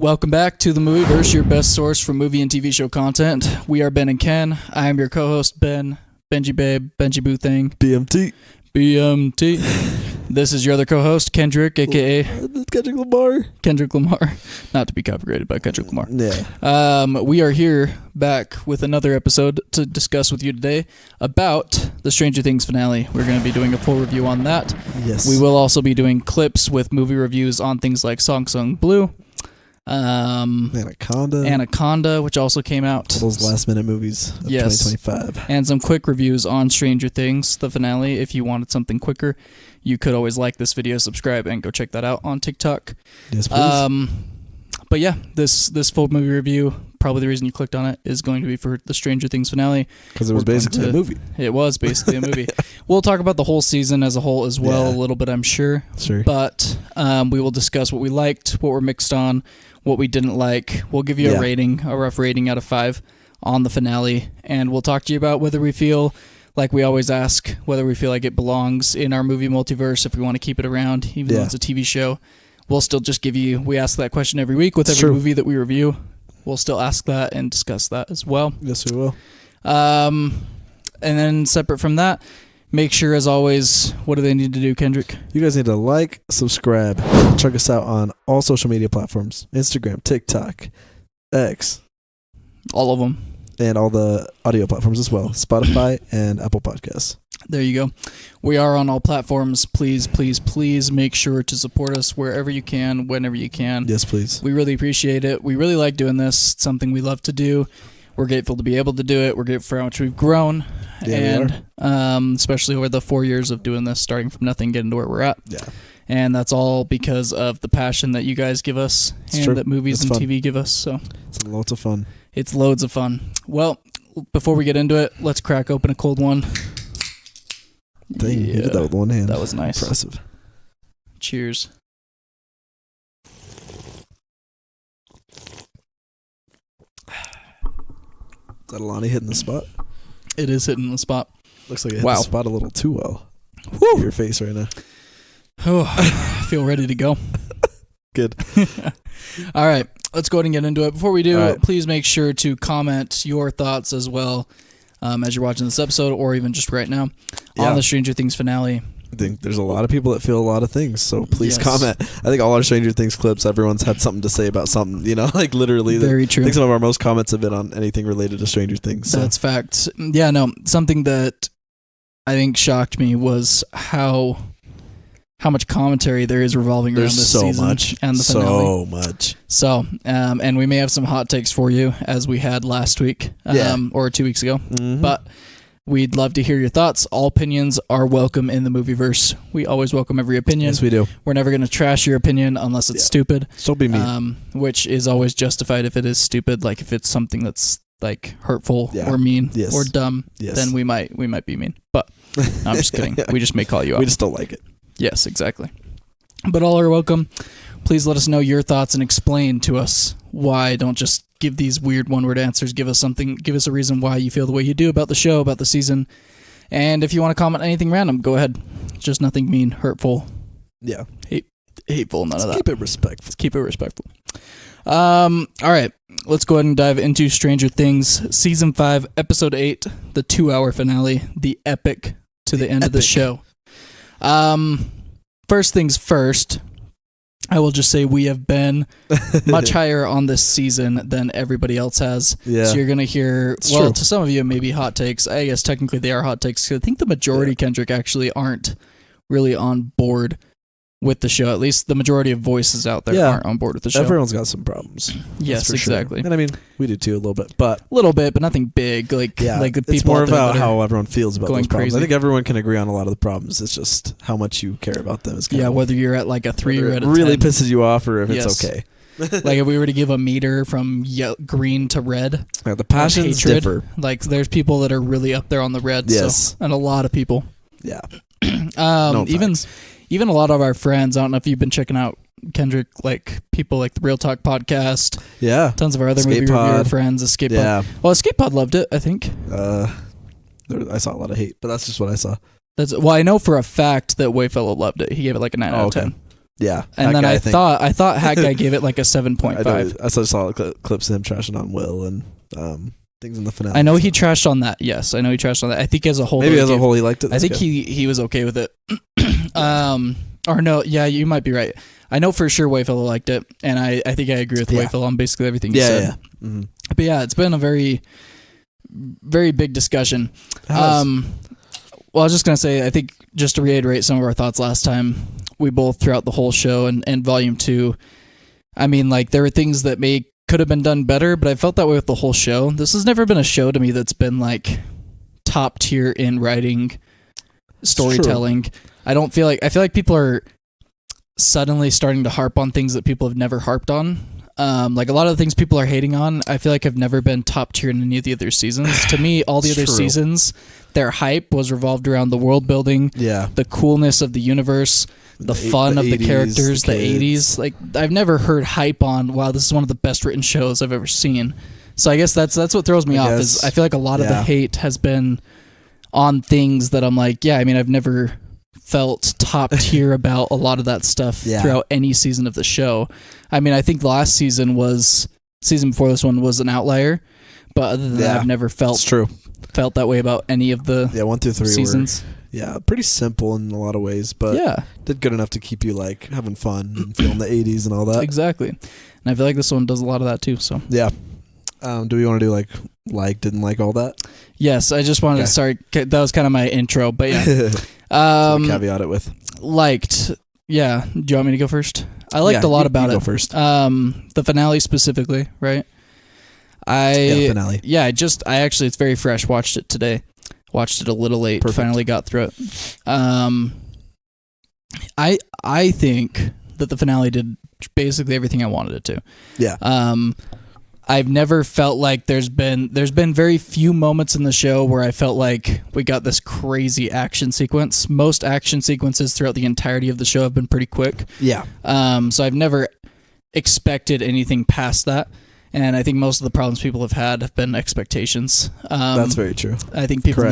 Welcome back to the Movieverse, your best source for movie and TV show content. We are Ben and Ken. I am your co-host, Ben, Benji Babe, Benji Boo Thing, BMT. This is your other co-host, Kendrick, a.k.a. Kendrick Lamar. Not to be copyrighted by Kendrick Lamar. Yeah. We are here back with another episode to discuss with you today about the Stranger Things finale. We're going to be doing a full review on that. Yes. We will also be doing clips with movie reviews on things like Song Sung Blue. Anaconda, which also came out. Those last minute movies of 2025. And some quick reviews on Stranger Things, the finale. If you wanted something quicker, you could always like this video, subscribe, and go check that out on TikTok. Yes, please. But yeah, this full movie review, probably the reason you clicked on it, is going to be for the Stranger Things finale. Because it was basically a movie. It was basically a movie. We'll talk about the whole season as a whole as well a little bit, I'm sure. Sure. But we will discuss what we liked, what we're mixed on, what we didn't like. We'll give you a rough rating out of 5 on the finale, and we'll talk to you about whether we feel, like we always ask, whether we feel like it belongs in our movie multiverse, if we want to keep it around, even though it's a TV show. We'll still just we ask that question every week with every movie that we review. We'll still ask that and discuss that as well. Yes, we will. And then separate from that, make sure, as always, what do they need to do, Kendrick? You guys need to like, subscribe, check us out on all social media platforms. Instagram, TikTok, X. All of them. And all the audio platforms as well. Spotify and Apple Podcasts. There you go. We are on all platforms. Please, please, please make sure to support us wherever you can, whenever you can. Yes, please. We really appreciate it. We really like doing this. It's something we love to do. We're grateful to be able to do it. We're grateful for how much we've grown. Yeah, and especially over the 4 years of doing this, starting from nothing, getting to where we're at. Yeah. And that's all because of the passion that you guys give us and that movies and TV give us. So it's lots of fun. It's loads of fun. Well, before we get into it, let's crack open a cold one. Dang, you did that with one hand. That was nice. Impressive. Cheers. Is that Alani hitting the spot? It is hitting the spot. Looks like it hit the spot a little too well. Woo! Your face right now. Oh, I feel ready to go. Good. All right, let's go ahead and get into it. Before we do, please make sure to comment your thoughts as well as you're watching this episode, or even just right now, on the Stranger Things finale. I think there's a lot of people that feel a lot of things, so please comment. I think all our Stranger Things clips, everyone's had something to say about something, like literally. Very true. I think some of our most comments have been on anything related to Stranger Things. So. That's fact. Yeah, no, something that I think shocked me was how much commentary there is revolving around this season and the finale. So much. So, and we may have some hot takes for you, as we had last week or 2 weeks ago. Mm-hmm. But we'd love to hear your thoughts. All opinions are welcome in the Movieverse. We always welcome every opinion. Yes, we do. We're never going to trash your opinion unless it's stupid. So be mean. Which is always justified if it is stupid. Like if it's something that's like hurtful or mean or dumb, then we might be mean. But no, I'm just kidding. We just may call you out. We just don't like it. Yes, exactly. But all are welcome. Please let us know your thoughts and explain to us why. Don't just give these weird one-word answers. Give us something. Give us a reason why you feel the way you do about the show, about the season. And if you want to comment anything random, go ahead. Just nothing mean, hurtful. Yeah. Hateful, none of that. Keep it respectful. Keep it respectful. All right. Let's go ahead and dive into Stranger Things, Season 5, Episode 8, the 2-hour finale, the epic to the end of the show. First things first, I will just say we have been much higher on this season than everybody else has. Yeah. So you're going to hear, to some of you, maybe hot takes. I guess technically they are hot takes. I think the majority, Kendrick, actually aren't really on board with the show. At least the majority of voices out there aren't on board with the show. Everyone's got some problems. Yes, exactly. Sure. And I mean, we do too a little bit, but nothing big. Like the people. It's more about how everyone feels about those problems. Crazy. I think everyone can agree on a lot of the problems. It's just how much you care about them. Is kind of whether you're at like a 3 or at a 10. It really pisses you off, or if it's okay. Like if we were to give a meter from green to red, the passions differ. Like there's people that are really up there on the red. Yes, and a lot of people. Yeah. Even a lot of our friends, I don't know if you've been checking out Kendrick, like people like the Real Talk podcast. Yeah. Tons of our other movie reviewer friends, Escape Pod. Well, Escape Pod loved it, I think. I saw a lot of hate, but that's just what I saw. I know for a fact that Wayfellow loved it. He gave it like a 9 out of 10. Yeah. And then I thought Hat Guy gave it like a 7.5. I saw clips of him trashing on Will and things in the finale. I know he trashed on that. Yes, I know he trashed on that. I think as a whole, maybe as a whole he liked it. I think he was okay with it. Or no, yeah, you might be right. I know for sure Wayfellow liked it, and I think I agree with Wayfellow on basically everything he said. Yeah. Mm-hmm. But yeah, it's been a very, very big discussion. Well, I was just going to say, I think just to reiterate some of our thoughts last time, we both throughout the whole show and volume 2, I mean, like there were things that could have been done better, but I felt that way with the whole show. This has never been a show to me that's been like top tier in writing, storytelling. I feel like people are suddenly starting to harp on things that people have never harped on. Like a lot of the things people are hating on, I feel like have never been top tier in any of the other seasons. To me, all the other seasons, their hype was revolved around the world building, the coolness of the universe, the fun of the characters, the 80s. Like I've never heard hype on, wow, this is one of the best written shows I've ever seen. So I guess that's what throws me off. Is I feel like a lot of the hate has been on things that I'm like, yeah, I mean, I've never felt top tier about a lot of that stuff throughout any season of the show. I mean, I think last season before this one was an outlier, but other than that, I've never felt that way about any of the 1 through 3 seasons. Pretty simple in a lot of ways, but did good enough to keep you like having fun and feeling the 80s and all that. Exactly. And I feel like this one does a lot of that too. So yeah. Do we want to do like didn't like all that? Yes, I just wanted to start. That was kind of my intro, but yeah. Caveat it with liked. Yeah. Do you want me to go first? I liked a lot about it. Go first. The finale specifically, right? The finale. Yeah, I actually, it's very fresh. Watched it today. Watched it a little late. Perfect. Finally got through it. I think that the finale did basically everything I wanted it to. Yeah. I've never felt like there's been very few moments in the show where I felt like we got this crazy action sequence. Most action sequences throughout the entirety of the show have been pretty quick. Yeah. So I've never expected anything past that. And I think most of the problems people have been expectations. That's very true. I think people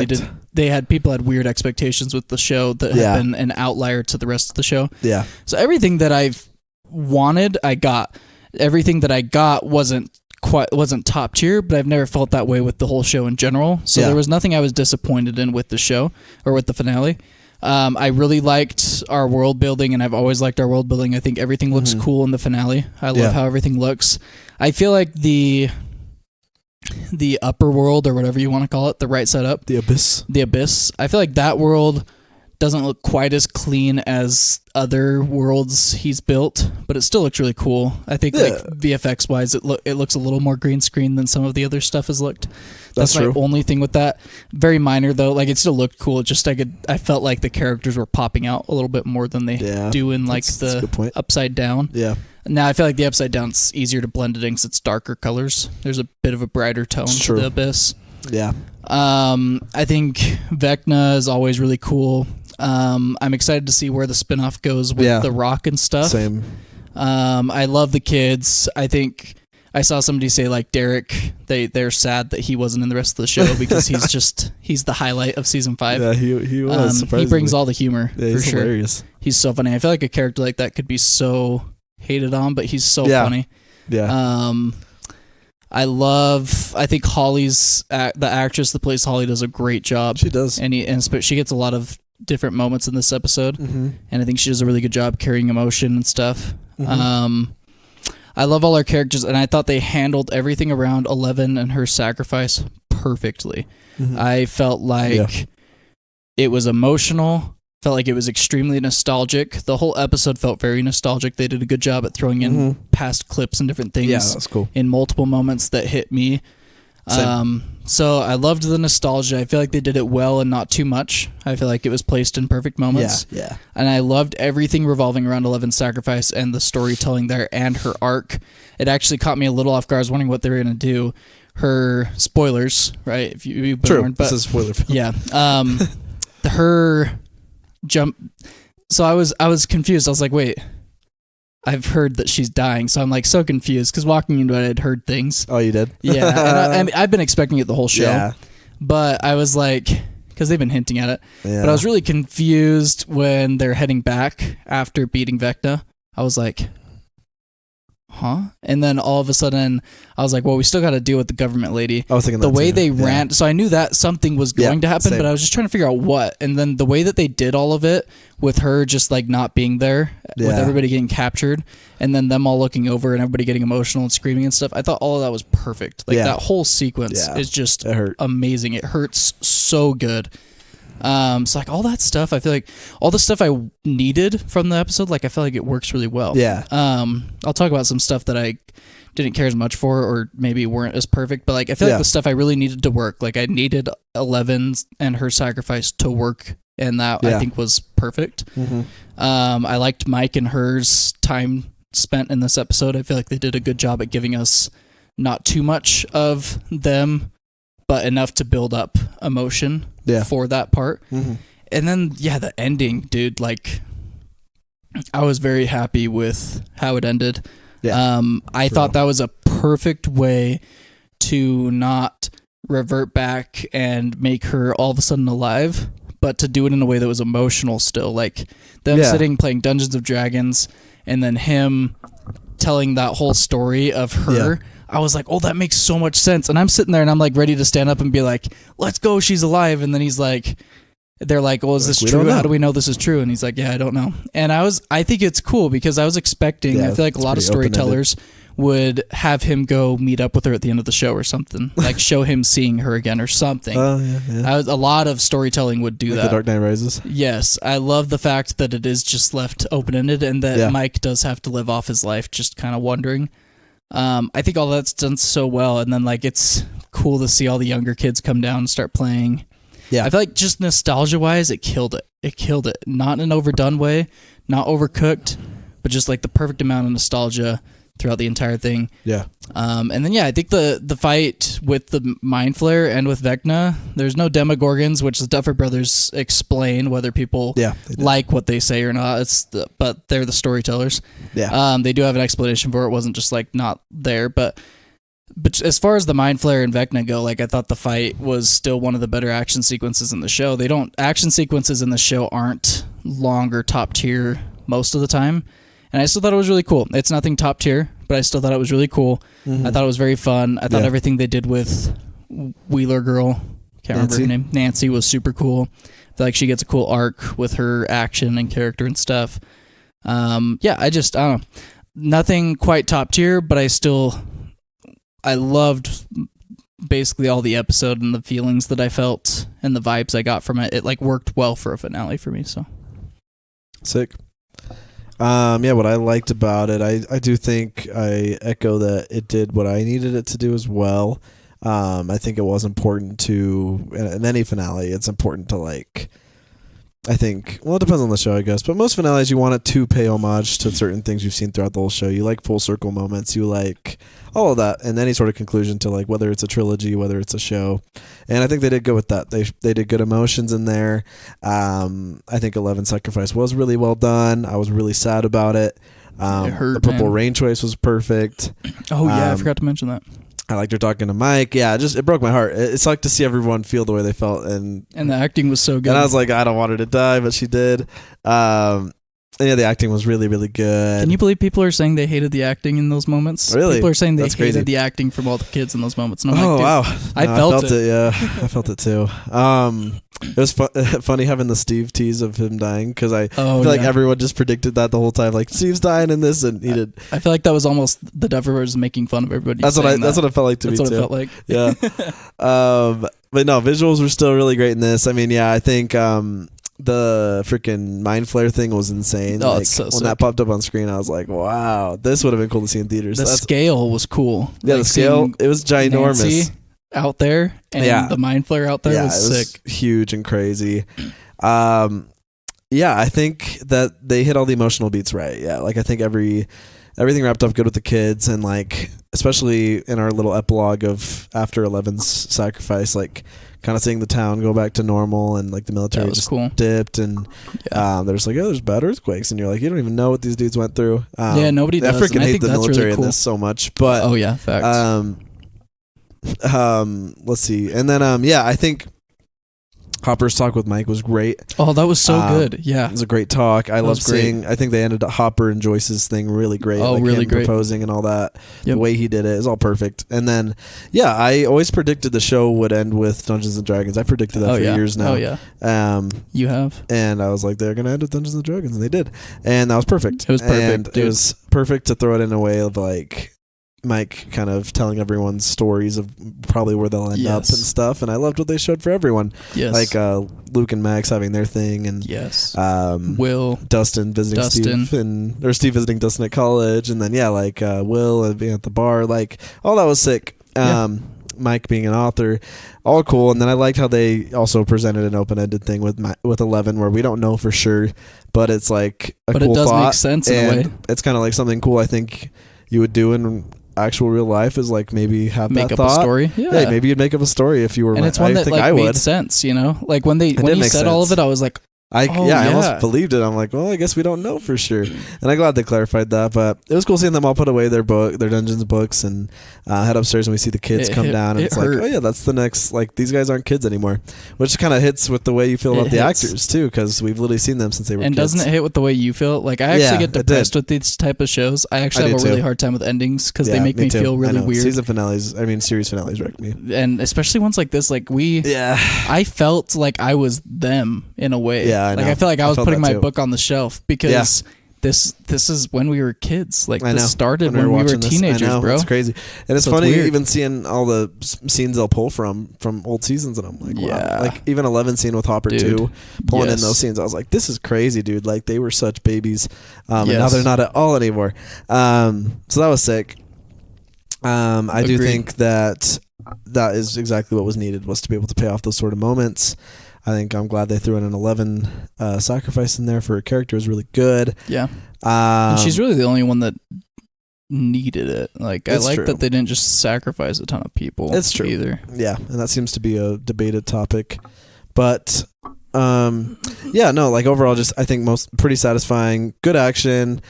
people had weird expectations with the show that have been an outlier to the rest of the show. Yeah. So everything that I've wanted, I got. Everything that I got wasn't top tier, but I've never felt that way with the whole show in general. So there was nothing I was disappointed in with the show or with the finale. I really liked our world building, and I've always liked our world building. I think everything looks cool in the finale. I love how everything looks. I feel like the upper world, or whatever you want to call it, the right side up, the abyss. I feel like that world doesn't look quite as clean as other worlds he's built, but it still looks really cool. I think like VFX wise, it looks a little more green screen than some of the other stuff has looked. That's my only thing with that. Very minor though. Like it still looked cool. Just I felt like the characters were popping out a little bit more than they do in like the upside down. Yeah. Now I feel like the upside down's easier to blend it in because it's darker colors. There's a bit of a brighter tone to the abyss. Yeah. I think Vecna is always really cool. I'm excited to see where the spinoff goes with The Rock and stuff. Same. I love the kids. I think I saw somebody say like Derek, they're sad that he wasn't in the rest of the show because he's the highlight of season 5. Yeah, he was. He brings all the humor for he's sure. Hilarious. He's so funny. I feel like a character like that could be so hated on, but he's so funny. Yeah. I think Holly's the actress that plays Holly does a great job. She does, and she gets a lot of different moments in this episode, and I think she does a really good job carrying emotion and stuff. I love all our characters, and I thought they handled everything around 11 and her sacrifice perfectly. I felt like it was emotional. Felt like it was extremely nostalgic. The whole episode felt very nostalgic. They did a good job at throwing in past clips and different things. Yeah, that's cool. In multiple moments that hit me. So I loved the nostalgia. I feel like they did it well and not too much. I feel like it was placed in perfect moments. Yeah. And I loved everything revolving around 11's sacrifice and the storytelling there and her arc. It actually caught me a little off guard. I was wondering what they were going to do. Her spoilers, right? If you've been warned, but this is a spoiler film. Yeah. Her jump. So I was confused. I was like, wait. I've heard that she's dying, so I'm like so confused because walking into it, I'd heard things. Oh, you did? Yeah, and I've been expecting it the whole show, but I was like, because they've been hinting at it, but I was really confused when they're heading back after beating Vecna, I was like, huh? And then all of a sudden, I was like, well, we still got to deal with the government lady. I was thinking the that way too. they ran. So I knew that something was going to happen, but I was just trying to figure out what. And then the way that they did all of it with her just like not being there, with everybody getting captured, and then them all looking over and everybody getting emotional and screaming and stuff. I thought all of that was perfect. Like that whole sequence is just amazing. It hurts so good. So like all that stuff, I feel like all the stuff I needed from the episode, like I feel like it works really well. Yeah. I'll talk about some stuff that I didn't care as much for, or maybe weren't as perfect, but like I feel like the stuff I really needed to work, like I needed Eleven's and her sacrifice to work, and that I think was perfect. Mm-hmm. I liked Mike and hers time spent in this episode. I feel like they did a good job at giving us not too much of them, but enough to build up emotion for that part. Mm-hmm. And then, the ending, dude, like, I was very happy with how it ended. Yeah, I thought that was a perfect way to not revert back and make her all of a sudden alive, but to do it in a way that was emotional still. Like, them sitting playing Dungeons & Dragons, and then him telling that whole story of her. Yeah. I was like, oh, that makes so much sense. And I'm sitting there and I'm like ready to stand up and be like, let's go, she's alive. And then he's like, they're like, well, is this true? How do we know this is true? And he's like, yeah, I don't know. And I think it's cool because I was expecting, I feel like a lot of storytellers would have him go meet up with her at the end of the show or something, like show him seeing her again or something. A lot of storytelling would do that. The Dark Knight Rises. Yes. I love the fact that it is just left open-ended and that Mike does have to live off his life just kind of wondering. I think all that's done so well, and then like it's cool to see all the younger kids come down and start playing. Yeah, I feel like just nostalgia-wise, it killed it. It killed it. Not in an overdone way, not overcooked, but just like the perfect amount of nostalgia throughout the entire thing. Yeah. And then I think the fight with the Mind Flayer and with Vecna, there's no Demogorgons, which the Duffer Brothers explain whether people like what they say or not. But they're the storytellers. Yeah. They do have an explanation for it. It wasn't just like not there, but as far as the Mind Flayer and Vecna go, like I thought the fight was still one of the better action sequences in the show. Action sequences in the show aren't long or top tier most of the time. And I still thought it was really cool. It's nothing top tier, but I still thought it was really cool. Mm-hmm. I thought it was very fun. I thought everything they did with Wheeler Girl, can't remember her name, Nancy, was super cool. I feel like she gets a cool arc with her action and character and stuff. I don't know. Nothing quite top tier, but I loved basically all the episode and the feelings that I felt and the vibes I got from it. It like worked well for a finale for me. So sick. What I liked about it, I do think I echo that it did what I needed it to do as well. I think it was important to, in any finale, it's important to like, I think, well, it depends on the show, I guess, but most finales, you want it to pay homage to certain things you've seen throughout the whole show. You like full circle moments, you like all of that, and any sort of conclusion to like whether it's a trilogy, whether it's a show. And I think they did good with that. They did good emotions in there. I think 11 Sacrifice was really well done. I was really sad about it. It hurt, the Purple Rain choice was perfect. Oh yeah, I forgot to mention that. I liked her talking to Mike. Yeah, it broke my heart. It's like to see everyone feel the way they felt, and the acting was so good. And I was like, I don't want her to die, but she did. The acting was really, really good. Can you believe people are saying they hated the acting in those moments? Really? People are saying they hated the acting from all the kids in those moments. And I'm like, wow. I felt it. Yeah, I felt it too. It was funny having the Steve tease of him dying, because I feel like everyone just predicted that the whole time. Like, Steve's dying in this, and he did. I feel like that was almost the Duffer Brothers making fun of everybody. That's what it felt like to me too. That's what it felt like. Yeah. But no, visuals were still really great in this. I mean, I think the freaking Mind Flayer thing was insane. Oh, it's so when sick. that popped up on screen, I was like, wow, this would have been cool to see in theaters. The scale was cool. Yeah, like the scale, it was ginormous. Nancy out there and the Mind Flayer out there was sick. Huge and crazy. I think that they hit all the emotional beats right. Yeah, like I think everything wrapped up good with the kids, and like especially in our little epilogue of after 11's sacrifice, like kind of seeing the town go back to normal, and like the military just dipped, and there's like, there's bad earthquakes, and you're like, you don't even know what these dudes went through. Nobody does. I freaking hate the military really cool. in this so much, but facts. Let's see, and then I think Hopper's talk with Mike was great. Oh, that was so good. Yeah. It was a great talk. I love seeing, I think they ended up Hopper and Joyce's thing really great. Oh, like really him great. proposing and all that. Yep. The way he did it is all perfect. And then, yeah, I always predicted the show would end with Dungeons and Dragons. I predicted that for years now. Oh, yeah. You have? And I was like, they're going to end with Dungeons and Dragons. And they did. And that was perfect. It was perfect. And it was perfect to throw it in a way of like Mike kind of telling everyone stories of probably where they'll end up and stuff. And I loved what they showed for everyone. Yes. Like Luke and Max having their thing, and Will, Dustin visiting Steve, or Steve visiting Dustin at college, and then Will being at the bar, like all that was sick. Mike being an author, all cool. And then I liked how they also presented an open-ended thing with 11 where we don't know for sure, but it's like a cool thought. But it does make sense in a way. It's kind of like something cool I think you would do in actual real life, is like maybe have make that up thought. A story. Yeah, maybe you'd make up a story if you were. And it's one that like made sense, you know. Like when he said all of it, I was like, I almost believed it. I'm like, well, I guess we don't know for sure. And I'm glad they clarified that. But it was cool seeing them all put away their Dungeons books, and head upstairs and we see the kids come down, and it's like, oh yeah, that's the next, like, these guys aren't kids anymore, which kind of hits with the way you feel about the actors too, because we've literally seen them since they were and kids. doesn't it hit with the way you feel? Like, I actually get depressed with these type of shows. I actually have a really hard time with endings because they make me feel really weird. Series finales wreck me, and especially ones like this. Like I felt like I was them in a way. Yeah, I know. Like I felt like I was putting my book on the shelf because this is when we were kids. Like this started when we were teenagers, bro. It's crazy, and it's funny even seeing all the scenes they'll pull from old seasons, and I'm like, wow. Like even 11 scene with Hopper too, pulling in those scenes. I was like, this is crazy, dude. Like they were such babies, and now they're not at all anymore. So that was sick. I do think that is exactly what was needed, was to be able to pay off those sort of moments. I think I'm glad they threw in an 11 sacrifice in there for a character is really good. Yeah. And she's really the only one that needed it. Like, I like that they didn't just sacrifice a ton of people. It's true. Either. Yeah. And that seems to be a debated topic. But, like overall, just I think pretty satisfying. Good action.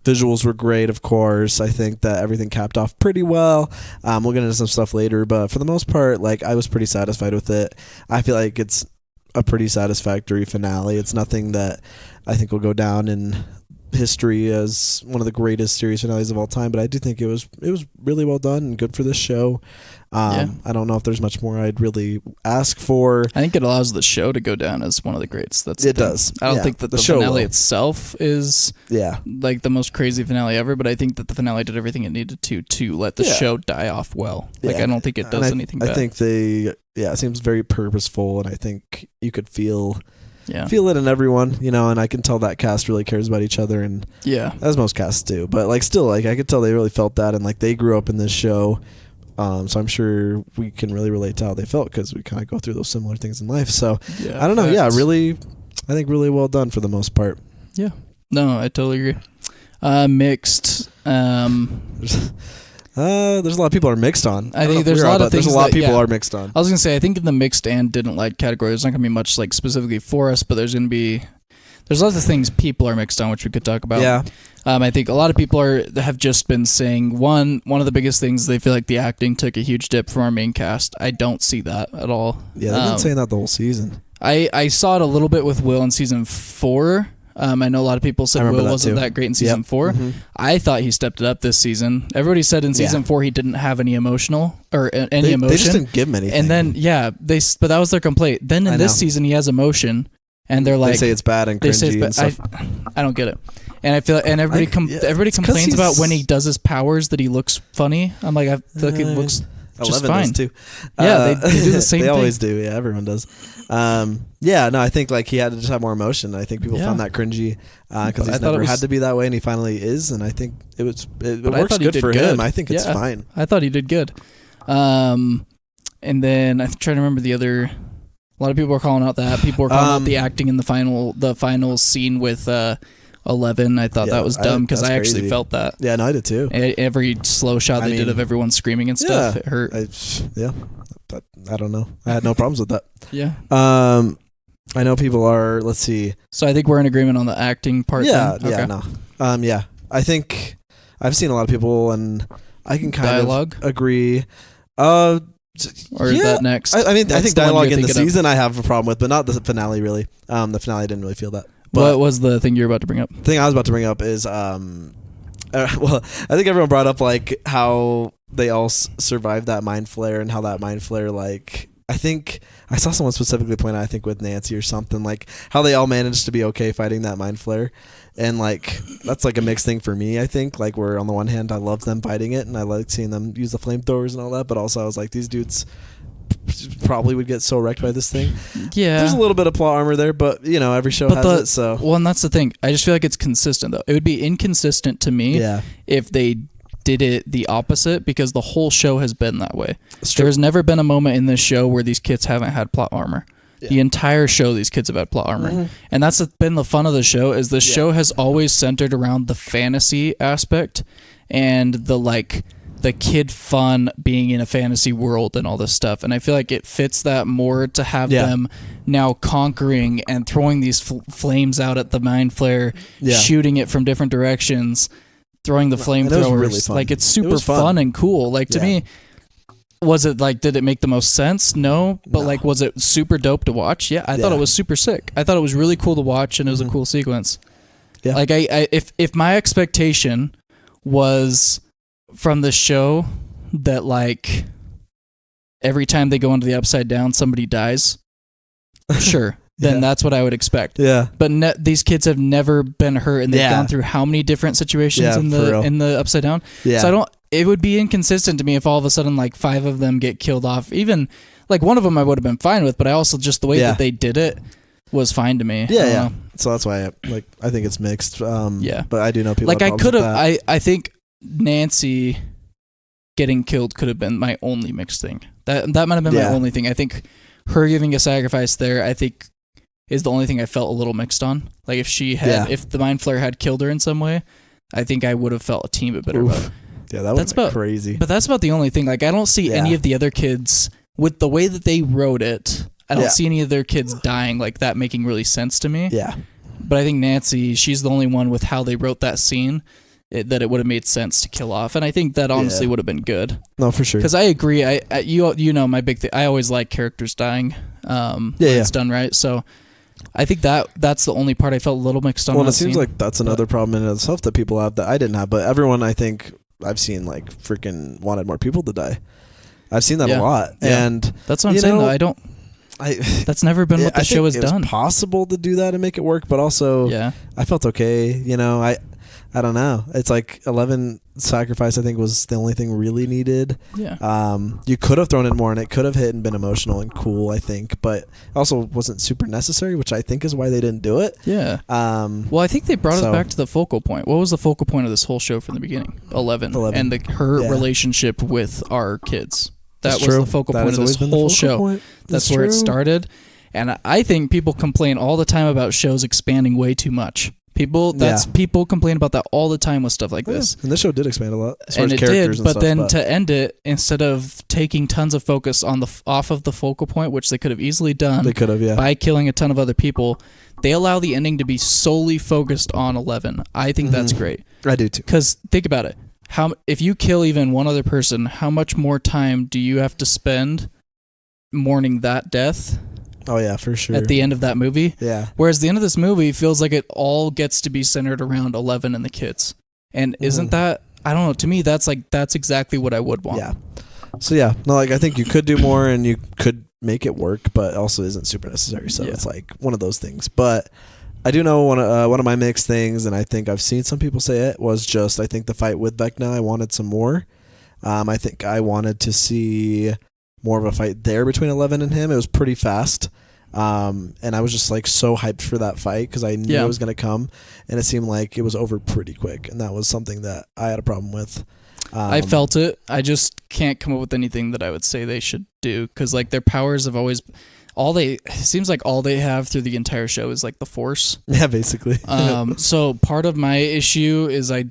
Visuals were great, of course. I think that everything capped off pretty well. We'll get into some stuff later, but for the most part, like, I was pretty satisfied with it. I feel like it's a pretty satisfactory finale. It's nothing that I think will go down in history as one of the greatest series finales of all time, but I do think it was really well done and good for this show. I don't know if there's much more I'd really ask for. I think it allows the show to go down as one of the greats. It does. I don't think that the finale itself is like the most crazy finale ever, but I think that the finale did everything it needed to let the show die off well. Like I don't think it does anything bad. I think it seems very purposeful, and I think you could feel it in everyone, you know, and I can tell that cast really cares about each other, and as most casts do, but like still, like I could tell they really felt that, and like they grew up in this show, so I'm sure we can really relate to how they felt because we kind of go through those similar things in life. So I don't know, really, I think really well done for the most part. Yeah, no, I totally agree. Mixed. There's a lot of people are mixed on. I think there's a lot of things. There's a lot of people are mixed on. I was gonna say, I think in the mixed and didn't like category, there's not gonna be much like specifically for us, but there's lots of things people are mixed on, which we could talk about. Yeah. I think a lot of people have just been saying one of the biggest things, they feel like the acting took a huge dip from our main cast. I don't see that at all. Yeah, they've been saying that the whole season. I saw it a little bit with Will in season 4. I know a lot of people said Will wasn't that great in season 4. Mm-hmm. I thought he stepped it up this season. Everybody said in season 4 he didn't have any emotion. They just didn't give him anything. And then but that was their complaint. Then in this season he has emotion, and they're like, they say it's bad and cringy and stuff. I don't get it. And I feel, and everybody complains about when he does his powers that he looks funny. I'm like, I feel like he looks just fine. Does too. Yeah, they do the same they thing. They always do. Yeah, everyone does. I think like he had to just have more emotion. I think people found that cringy because he's never had to be that way, and he finally is. And I think it works good for him. I think it's fine. I thought he did good. And then I'm trying to remember the other. A lot of people were calling out that. People were calling out the acting in the final scene with 11. I thought that was dumb because I actually felt that. Yeah, no, I did too. Every slow shot they did of everyone screaming and stuff, it hurt. I don't know. I had no problems with that. Yeah. I know people are. Let's see. So I think we're in agreement on the acting part. Yeah. I think I've seen a lot of people, and I can kind of agree. Or that next? I mean, I That's think the one dialogue you're in the thinking of. season I have a problem with, but not the finale really. The finale I didn't really feel that. What was the thing you were about to bring up? The thing I was about to bring up is, well, I think everyone brought up like how they all survived that mind flare and how that mind flare, like, I think I saw someone specifically point out, I think with Nancy or something, like how they all managed to be okay fighting that mind flare. And like, that's like a mixed thing for me, I think. Like, where on the one hand, I love them fighting it and I like seeing them use the flamethrowers and all that. But also I was like, these dudes probably would get so wrecked by this thing. Yeah. There's a little bit of plot armor there, but you know, every show has it, so. Well, and that's the thing. I just feel like it's consistent, though. It would be inconsistent to me if they did it the opposite, because the whole show has been that way. There's never been a moment in this show where these kids haven't had plot armor. Yeah. The entire show, these kids have had plot armor. Mm-hmm. And that's been the fun of the show, is the show has always centered around the fantasy aspect and the kid fun being in a fantasy world and all this stuff. And I feel like it fits that more to have them now conquering and throwing these flames out at the mind flare, shooting it from different directions, throwing the flamethrowers. Really like, it's super fun and cool. Like, to me, was it like, did it make the most sense? No. But like, was it super dope to watch? Yeah. I thought it was super sick. I thought it was really cool to watch, and it was a cool sequence. Yeah. Like, if my expectation was from the show that like every time they go into the Upside Down somebody dies, sure, then that's what I would expect. Yeah. But these kids have never been hurt, and they've gone through how many different situations in the Upside Down. Yeah. So it would be inconsistent to me if all of a sudden like 5 of them get killed off. Even like one of them I would have been fine with, but I also just the way that they did it was fine to me. Yeah. So that's why I think it's mixed. But I do know people like, I could have I think Nancy getting killed could have been my only mixed thing. That might have been my only thing. I think her giving a sacrifice there, I think, is the only thing I felt a little mixed on. Like, if she had, if the mind flare had killed her in some way, I think I would have felt a teeny bit better about it. Yeah, that was crazy. But that's about the only thing. Like, I don't see any of the other kids, with the way that they wrote it, I don't see any of their kids dying like that making really sense to me. Yeah. But I think Nancy, she's the only one with how they wrote that scene that it would have made sense to kill off. And I think that honestly would have been good. No, for sure. Because I agree. You know my big thing. I always like characters dying when it's done right. So I think that's the only part I felt a little mixed on. Well, it seems like that's another problem in itself that people have that I didn't have. But everyone, I think, I've seen like freaking wanted more people to die. I've seen that a lot. Yeah. And that's what I'm saying, though. That's never been what the show has done. It's possible to do that and make it work, but also I felt okay. You know, I don't know. It's like 11 sacrifice, I think, was the only thing really needed. Yeah. You could have thrown in more, and it could have hit and been emotional and cool, I think, but also wasn't super necessary, which I think is why they didn't do it. Yeah. Well, I think they brought us back to the focal point. What was the focal point of this whole show from the beginning? 11. And her relationship with our kids. That was the focal point of this whole show. That's where it started. And I think people complain all the time about shows expanding way too much. People complain about that all the time with stuff like this. And this show did expand a lot as far as characters and stuff. But then to end it, instead of taking tons of focus on off of the focal point, which they could have easily done by killing a ton of other people, they allow the ending to be solely focused on 11. I think that's great. I do too. Because think about it. If you kill even one other person, how much more time do you have to spend mourning that death? Oh, yeah, for sure. At the end of that movie. Yeah. Whereas the end of this movie feels like it all gets to be centered around 11 and the kids. And isn't that, I don't know, to me, that's exactly what I would want. Yeah. So, yeah, no, like, I think you could do more and you could make it work, but also isn't super necessary. So it's like one of those things. But I do know one of my mixed things, and I think I've seen some people say it, was just, I think the fight with Vecna, I wanted some more. I think I wanted to see more of a fight there between 11 and him. It was pretty fast. And I was just like so hyped for that fight because I knew it was going to come, and it seemed like it was over pretty quick. And that was something that I had a problem with. I felt it. I just can't come up with anything that I would say they should do, because like their powers have always, seems like all they have through the entire show is like the Force. Yeah, basically. So part of my issue is I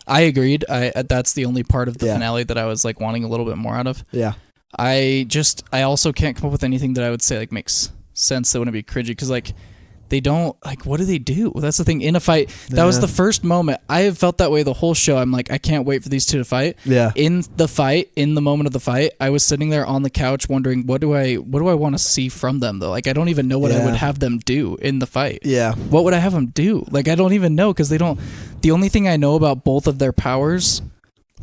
agreed. That's the only part of the finale that I was like wanting a little bit more out of. Yeah. I also can't come up with anything that I would say like makes sense that wouldn't be cringy, because like they don't, like, what do they do? That's the thing. In a fight, that was the first moment. I have felt that way the whole show. I'm like, I can't wait for these two to fight. Yeah. In the fight, in the moment of the fight, I was sitting there on the couch wondering, what do I want to see from them, though? Like, I don't even know what I would have them do in the fight. Yeah. What would I have them do? Like, I don't even know, because they don't. The only thing I know about both of their powers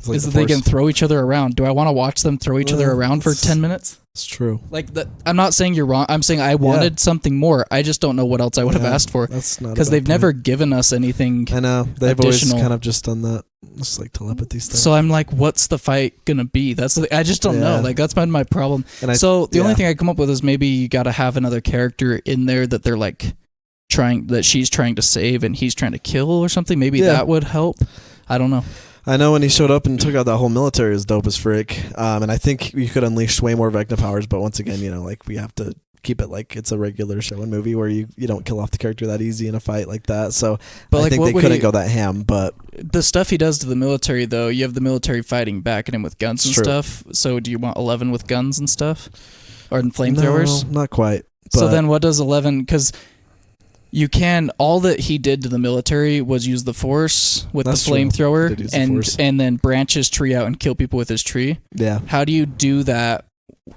is that they can throw each other around. Do I want to watch them throw each other around for 10 minutes? It's true. Like, I'm not saying you're wrong. I'm saying I wanted something more. I just don't know what else I would have asked for. That's not, because they've never given us anything. I know. They've additional. always kind of just done that. It's like telepathy stuff. So I'm like, what's the fight going to be? I just don't know. Like, that's been my problem. And the only thing I come up with is maybe you got to have another character in there that they're like that she's trying to save and he's trying to kill or something. Maybe that would help. I don't know. I know when he showed up and took out that whole military is dope as frick. And I think you could unleash way more Vecna powers, but once again, you know, like we have to keep it like it's a regular show and movie where you don't kill off the character that easy in a fight like that. So but I think they couldn't go that ham, but the stuff he does to the military, though, you have the military fighting back at him with guns and stuff. So do you want 11 with guns and stuff? Or flamethrowers? No, not quite. So then what does 11, because all that he did to the military was use the Force with the flamethrower and then branch his tree out and kill people with his tree. Yeah. How do you do that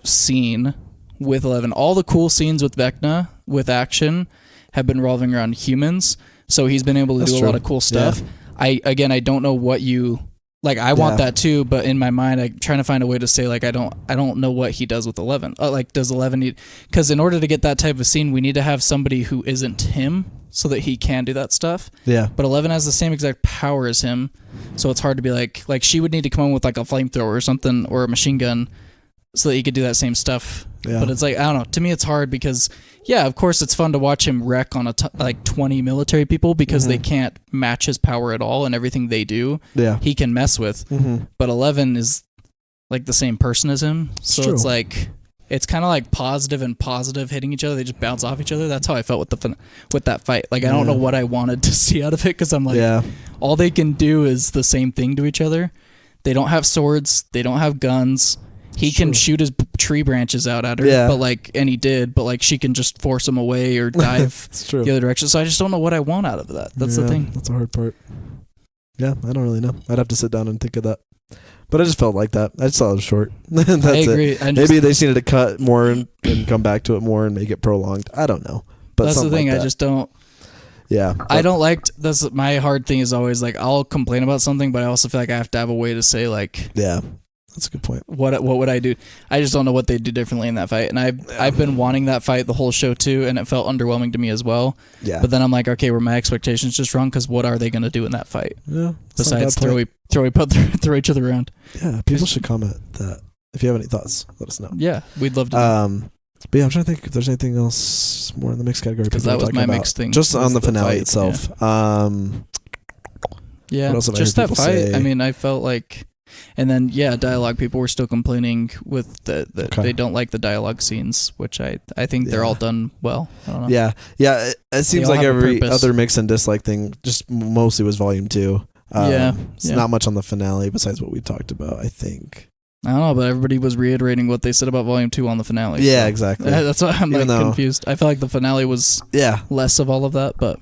scene with 11? All the cool scenes with Vecna, with action, have been revolving around humans, so he's been able to do a lot of cool stuff. Yeah. I don't know what you... Like, I want that too, but in my mind, I'm trying to find a way to say, like, I don't know what he does with 11. Like, does 11 need... Because in order to get that type of scene, we need to have somebody who isn't him so that he can do that stuff. Yeah. But 11 has the same exact power as him, so it's hard to be like she would need to come in with, like, a flamethrower or something, or a machine gun, so that he could do that same stuff. Yeah. But it's like, I don't know. To me, it's hard because... Yeah, of course, it's fun to watch him wreck on 20 military people because they can't match his power at all, and everything they do, he can mess with. Mm-hmm. But 11 is like the same person as him, so it's like it's kind of like positive and positive hitting each other. They just bounce off each other. That's how I felt with that fight. Like I don't know what I wanted to see out of it because I'm like, all they can do is the same thing to each other. They don't have swords. They don't have guns. He can shoot his tree branches out at her, and he did, but she can just force him away or dive the other direction. So I just don't know what I want out of that. That's the thing. That's a hard part. Yeah, I don't really know. I'd have to sit down and think of that. But I just felt like that. I just thought it was short. That's I agree. Maybe they just needed to cut more and come back to it more and make it prolonged. I don't know. But that's the thing. I just don't. Yeah. I don't like that's my hard thing is always like I'll complain about something, but I also feel like I have to have a way to say that's a good point. What would I do? I just don't know what they'd do differently in that fight. And I've been wanting that fight the whole show too, and it felt underwhelming to me as well. Yeah. But then I'm like, okay, were my expectations just wrong? Because what are they going to do in that fight? Yeah. Besides throw each other around. Yeah. People should comment that. If you have any thoughts, let us know. Yeah, we'd love to know. But yeah, I'm trying to think if there's anything else more in the mixed category. Because that was my mixed thing. Just on the finale itself. Yeah. What else have just that fight. Say? I mean, I felt like... And then, dialogue. People were still complaining with they don't like the dialogue scenes, which I think they're all done well. I don't know. Yeah. It seems like every other mix and dislike thing just mostly was volume 2. It's not much on the finale besides what we talked about, I think. I don't know, but everybody was reiterating what they said about volume 2 on the finale. Yeah, exactly. That's why I'm confused. I feel like the finale was less of all of that, but...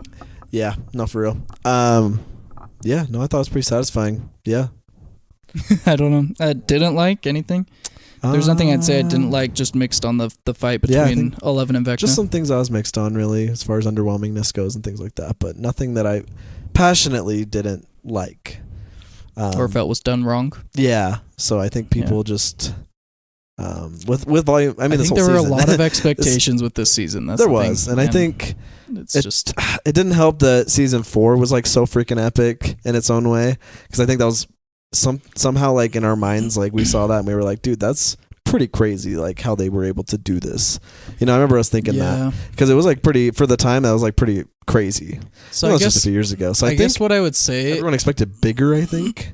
Yeah, not for real. I thought it was pretty satisfying. Yeah. I don't know. I didn't like anything. There's nothing I'd say I didn't like, just mixed on the fight between 11 and Vecna. Just some things I was mixed on, really, as far as underwhelmingness goes and things like that, but nothing that I passionately didn't like. Or felt was done wrong. Yeah. So I think people just... with volume... I mean, I think there were a lot of expectations with this season. That's there was. And I think... It didn't help that season 4 was so freaking epic in its own way, because I think that was... somehow in our minds we saw that and we were like, dude, that's pretty crazy how they were able to do this. I remember us thinking that because it was pretty for the time, that was pretty crazy. So I guess just a few years ago. So I guess what I would say, everyone expected bigger, I think.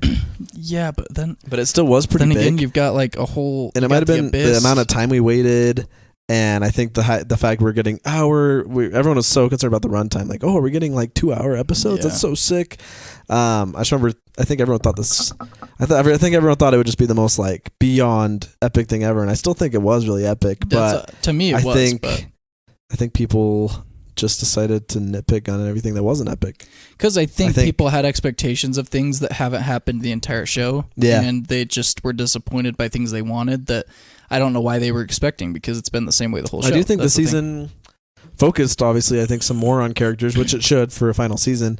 Yeah, but it still was pretty big. Again, you've got a whole, and it might have been the amount of time we waited. And I think the fact we're getting everyone was so concerned about the runtime. Are we getting 2-hour episodes? Yeah. That's so sick. I just remember, I think everyone thought this. I think everyone thought it would just be the most beyond epic thing ever, and I still think it was really epic. But to me, I think people just decided to nitpick on everything that wasn't epic. Because I think people had expectations of things that haven't happened the entire show. Yeah. And they just were disappointed by things they wanted that I don't know why they were expecting, because it's been the same way the whole show. I do think the season focused, obviously, I think some more on characters, which it should for a final season.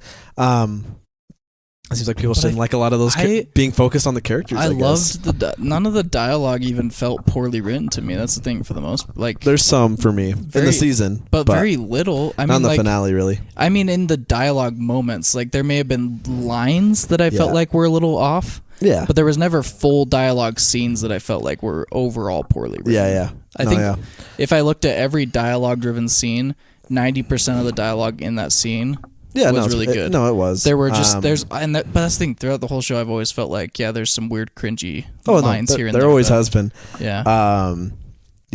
It seems like people didn't like a lot of those being focused on the characters. I loved none of the dialogue even felt poorly written to me. That's the thing for the most. Like, there's some for me in the season, but very little. I mean, not in the finale, really. I mean, in the dialogue moments, like there may have been lines that I felt like were a little off. Yeah, but there was never full dialogue scenes that I felt like were overall poorly written. Yeah. I think if I looked at every dialogue-driven scene, 90% of the dialogue in that scene. Yeah, was really good. It was. There were just but that's the thing. Throughout the whole show, I've always felt like there's some weird cringy lines here and there. There always has been. Yeah.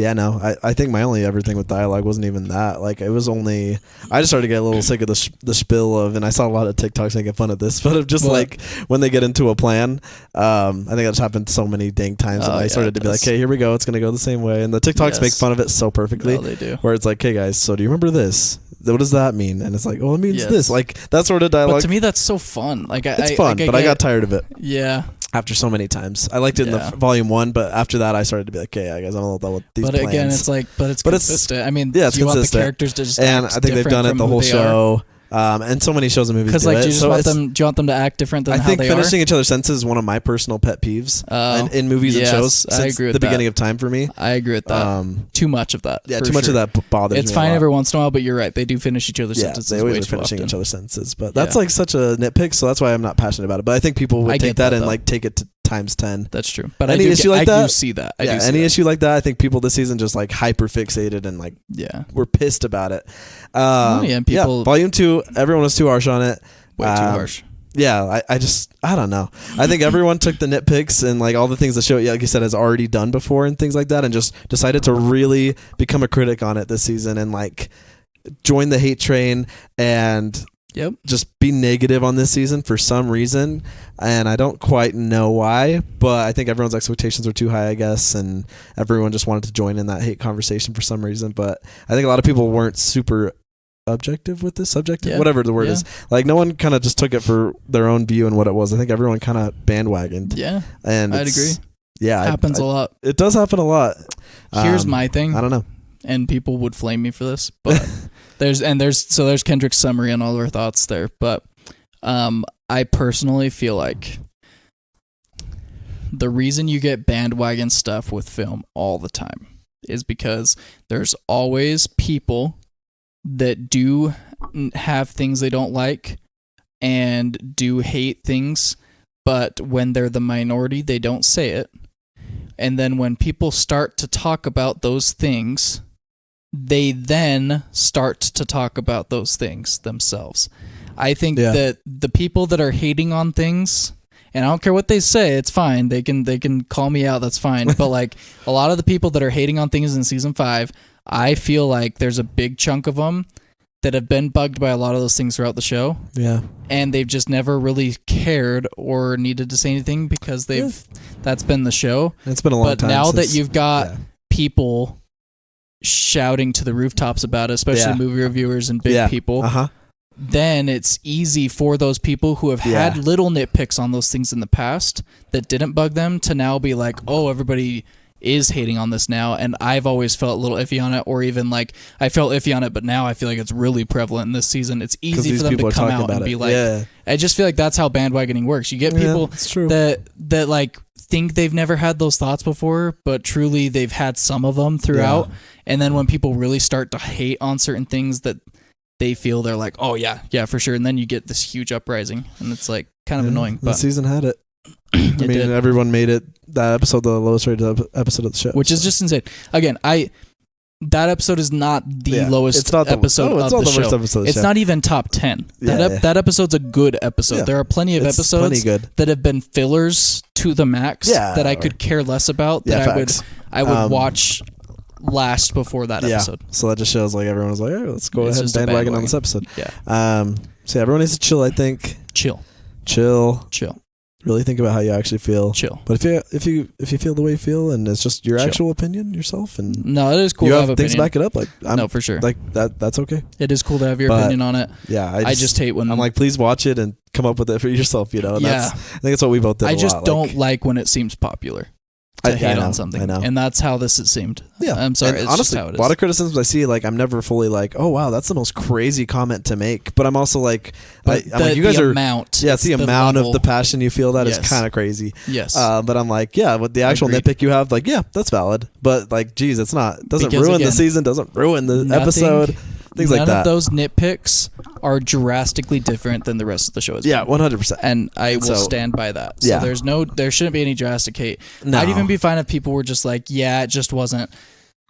I think my only ever thing with dialogue wasn't even that. Like, it was only I just started to get a little sick of the spiel of, and I saw a lot of TikToks making fun of this, but of just like when they get into a plan. I think that's happened so many dang times, and I started to be like, "Hey, here we go. It's gonna go the same way." And the TikToks make fun of it so perfectly. No, they do. Where it's like, "Hey guys, so do you remember this? What does that mean?" And it's like, "Oh, it means this." Like that sort of dialogue. But to me, that's so fun. Like, it's fun, but I got tired of it. Yeah. After so many times, I liked it in the volume 1, but after that, I started to be like, "Okay, I guess I'm a little done with these." But plans. Again, it's consistent. I mean, yeah, it's you consistent. Want the characters to just and I think they've done it the whole show. And so many shows and movies do it. Do you want them to act different than how they are? I think finishing each other's sentences is one of my personal pet peeves in movies and shows since I agree with the beginning of time for me. I agree with that. Too much of that. Yeah, too much of that bothers me. It's fine every once in a while, but you're right. They do finish each other's sentences. They always are finishing each other's sentences. But that's like such a nitpick, so that's why I'm not passionate about it. But I think people would take that and like take it to times 10. That's true. But any issue like that, I do see that. Any issue like that, I think people this season just like hyper fixated and like were pissed about it. Volume 2, everyone was too harsh on it. Way too harsh. Yeah, I don't know. I think everyone took the nitpicks and like all the things the show, like you said, has already done before and things like that, and just decided to really become a critic on it this season and like join the hate train and just be negative on this season for some reason. And I don't quite know why, but I think everyone's expectations were too high, I guess, and everyone just wanted to join in that hate conversation for some reason. But I think a lot of people weren't super objective with this, subjective, whatever the word is. Like, no one kind of just took it for their own view and what it was. I think everyone kind of bandwagoned. Yeah, and I'd agree. Yeah, it happens a lot. It does happen a lot. Here's my thing. I don't know. And people would flame me for this, but there's Kendrick's summary on all of our thoughts there. But I personally feel like the reason you get bandwagon stuff with film all the time is because there's always people that do have things they don't like and do hate things, but when they're the minority, they don't say it. And then when people start to talk about those things, they then start to talk about those things themselves. I think that the people that are hating on things, and I don't care what they say, it's fine. They can call me out, that's fine. But like a lot of the people that are hating on things in season 5, I feel like there's a big chunk of them that have been bugged by a lot of those things throughout the show. Yeah. And they've just never really cared or needed to say anything because that's been the show. It's been a long time. But now that you've got people shouting to the rooftops about it, especially movie reviewers and big people, then it's easy for those people who have had little nitpicks on those things in the past that didn't bug them to now be like, oh, everybody is hating on this now, and I've always felt a little iffy on it, or even like I felt iffy on it, but now I feel like it's really prevalent in this season. It's easy for them to come out and be like, I just feel like that's how bandwagoning works. You get people that like think they've never had those thoughts before, but truly they've had some of them throughout. And then when people really start to hate on certain things that they feel, they're like, oh yeah, for sure. And then you get this huge uprising, and it's like kind of annoying. But the season had it. I mean, everyone made it that episode the lowest rated episode of the show, which is just insane. Again, that episode is not the lowest episode of the show. Episode it's not even top 10. That episode's a good episode. Yeah. There are plenty of episodes that have been fillers to the max that I could care less about. That I would watch last before that episode. So that just shows like everyone was like, oh, let's go ahead and bandwagon on this episode. So everyone needs to chill. I think chill. Really think about how you actually feel. Chill. But if you feel the way you feel and it's just your Chill. actual opinion yourself and no, it is cool you to have have things to opinion. back it up, like No, for sure. like that's okay. It is cool to have your opinion on it. Yeah, I just hate when I'm like, please watch it and come up with it for yourself. You know, and Yeah. I think that's what we both did. I a just lot. don't like when it seems popular to hate on something. I know. And that's how this has seemed. Yeah, I'm sorry. And It's honestly, just how it is. a lot of criticisms I see, like I'm never fully like, oh wow, that's the most crazy comment to make. But I'm also like, I'm like, you guys are. Amount, Yeah, it's the amount level. of the passion you feel that is Yes. kind of crazy. Yes. But I'm like, yeah, with the actual Agreed. nitpick you have, like, yeah, that's valid. But like, geez, it's not. Doesn't Because, ruin the again, season. Doesn't ruin the nothing- episode. Things like None that. of those nitpicks are drastically different than the rest of the show. Yeah, 100%. And I will So- stand by that. So Yeah. there shouldn't be any drastic hate. No. I'd even be fine if people were just like, yeah, it just wasn't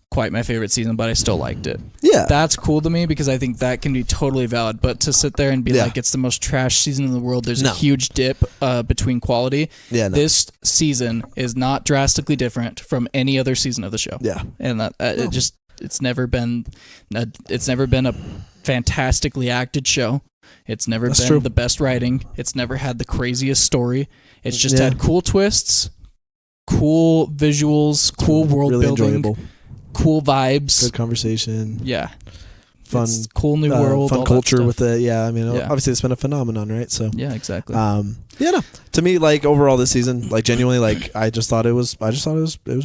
quite my favorite season, but I still liked it. Yeah. That's cool to me because I think that can be totally valid. But to sit there and be Yeah. like, it's the most trash season in the world, there's No. a huge dip between quality. Yeah, no. This season is not drastically different from any other season of the show. Yeah. And that it's never been a fantastically acted show. It's never That's been true. the best writing. It's never had the craziest story. It's just Yeah. had cool twists, cool visuals, cool world Really building, enjoyable. cool vibes. Good conversation. Yeah. Fun. It's cool new world. all Fun that culture stuff. with it. Yeah. I mean, Yeah. obviously it's been a phenomenon, right? So. Yeah, exactly. Yeah, no. To me, like overall this season, like genuinely, like I just thought it was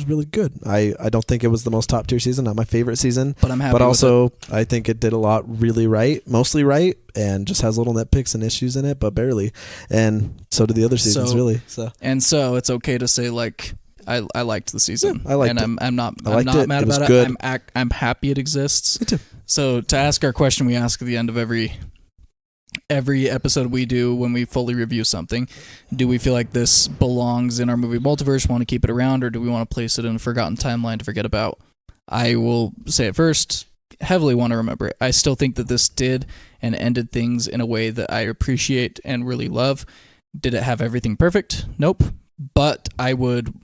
really good. I don't think it was the most top tier season, not my favorite season, but I'm happy. but with also I think it did a lot really right, mostly right, and just has little nitpicks and issues in it, but barely. And so did the other seasons, really. So it. And so it's okay to say like I liked the season. Yeah, I liked and it. I'm not I liked it. mad It was about good. it. I'm happy it exists. Me too. So to ask our question we ask at the end of every episode we do when we fully review something, do we feel like this belongs in our movie multiverse, want to keep it around, or do we want to place it in a forgotten timeline to forget about? I will say it first, heavily want to remember it. I still think that this did and ended things in a way that I appreciate and really love. Did it have everything perfect? Nope. But I would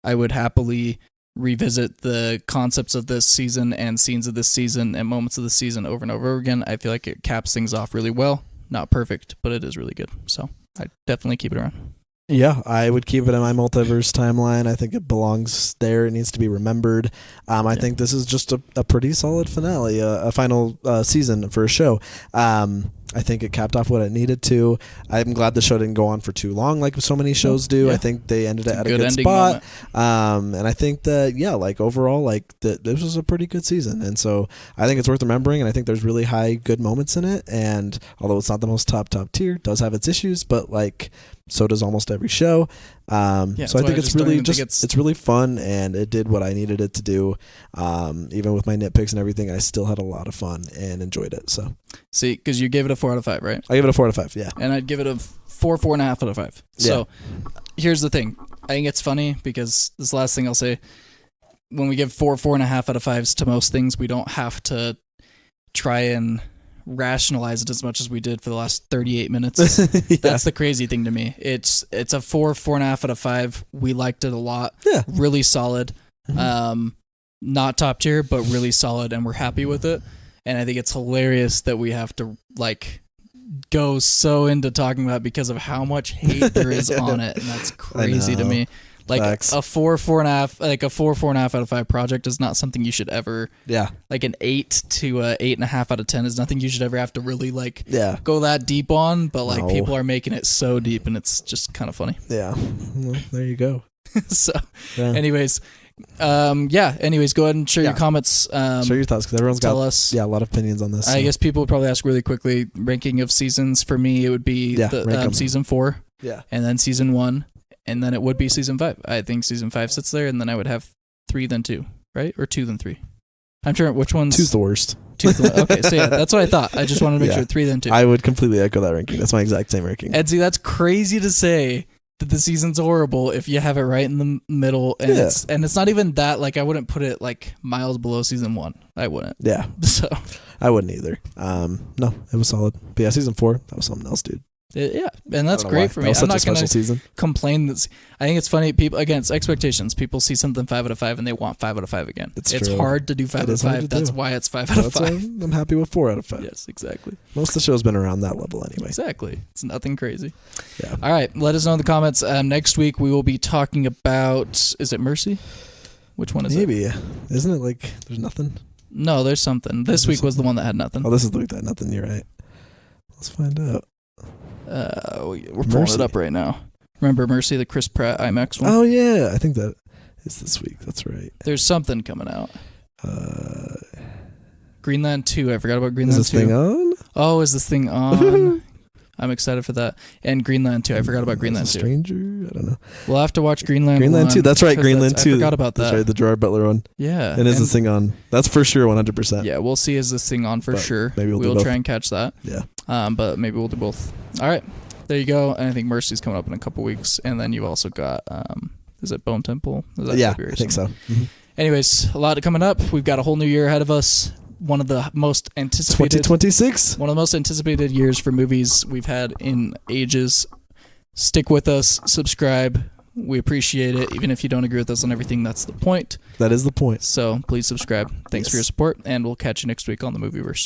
happily revisit the concepts of this season and scenes of this season and moments of the season over and over again. I feel like it caps things off really well. Not perfect, but it is really good. So I definitely keep it around. Yeah, I would keep it in my multiverse timeline. I think it belongs there. It needs to be remembered. I think this is just a pretty solid finale, a final season for a show. I think it capped off what it needed to. I'm glad the show didn't go on for too long like so many shows do. Yeah. I think they ended it at a good ending spot. moment. And I think that, yeah, like overall, like this was a pretty good season. And so I think it's worth remembering. And I think there's really high good moments in it. And although it's not the most top tier, it does have its issues, but like so does almost every show. So I think it's really it's really fun, and it did what I needed it to do. Even with my nitpicks and everything, I still had a lot of fun and enjoyed it. So see, because you gave it a 4 out of 5, right? I give it a 4 out of 5. Yeah, and I'd give it a 4.5 out of 5. So here's the thing. I think it's funny because this is the last thing I'll say. When we give 4.5 out of 5s to most things, we don't have to try and rationalize it as much as we did for the last 38 minutes. Yeah. That's the crazy thing to me. It's a 4.5 out of 5. We liked it a lot. Yeah. Really solid. Mm-hmm. Not top tier, but really solid, and we're happy with it. And I think it's hilarious that we have to like go so into talking about it because of how much hate there is on it, and that's crazy to me. Like Facts. a 4.5, like a 4.5 out of 5 project is not something you should ever. Yeah. Like an 8 to 8.5 out of 10 is nothing you should ever have to really like. Yeah. Go that deep on, but like No. people are making it so deep, and it's just kind of funny. Yeah. Well, there you go. So, Yeah. anyways, Anyways, go ahead and share your comments. Share your thoughts because everyone's tell got us. a lot of opinions on this. I so. guess people would probably ask really quickly ranking of seasons. For me, it would be rank 'em. season 4, Yeah. and then season 1, and then it would be season 5. I think season 5 sits there, and then I would have 3 then 2, right? Or 2 then 3. I'm sure which one's 2's the worst. 2's the okay, so yeah, that's what I thought. I just wanted to make sure 3 then 2. I would completely echo that ranking. That's my exact same ranking. And see, that's crazy to say that the season's horrible if you have it right in the middle, and it's not even that. Like I wouldn't put it like miles below season 1. I wouldn't. Yeah. So I wouldn't either. No, it was solid. But yeah, season 4, that was something else, dude. Yeah, and that's great for me. That was I'm such a not special going to season. complain. I think it's funny. People, against expectations, people see something 5 out of 5 and they want 5 out of 5 again. It's true. hard to do 5 out of 5. That's why it's 5 out of 5. I'm happy with 4 out of 5. Yes, exactly. Most of the show's been around that level anyway. Exactly. It's nothing crazy. Yeah. All right. Let us know in the comments. Next week we will be talking about. Is it Mercy? Which one is it? Maybe. Isn't it like there's nothing? No, there's something. This week was the one that had nothing. Oh, this is the week that had nothing. You're right. Let's find out. We're pulling it up right now. Remember Mercy, the Chris Pratt IMAX one? Oh yeah, I think that is this week. That's right. There's something coming out. Greenland 2. I forgot about Greenland 2. Is this thing on? Oh, is this thing on? I'm excited for that. And Greenland 2. I forgot about Greenland 2. Stranger? I don't know. We'll have to watch Greenland 2. That's right, Greenland 2. I forgot about that. That's right, the Gerard Butler one. Yeah. And is this thing on? That's for sure, 100%. Yeah, we'll see is this thing on for sure. Maybe we'll try and catch that. Yeah. But maybe we'll do both. All right. There you go. And I think Mercy's coming up in a couple weeks. And then you've also got, is it Bone Temple? Is that February I think so. Mm-hmm. Anyways, a lot coming up. We've got a whole new year ahead of us. One of the most anticipated 2026. One of the most anticipated years for movies we've had in ages. Stick with us, subscribe. We appreciate it. Even if you don't agree with us on everything, that's the point. That is the point. So please subscribe. Thanks for your support, and we'll catch you next week on the Movieverse.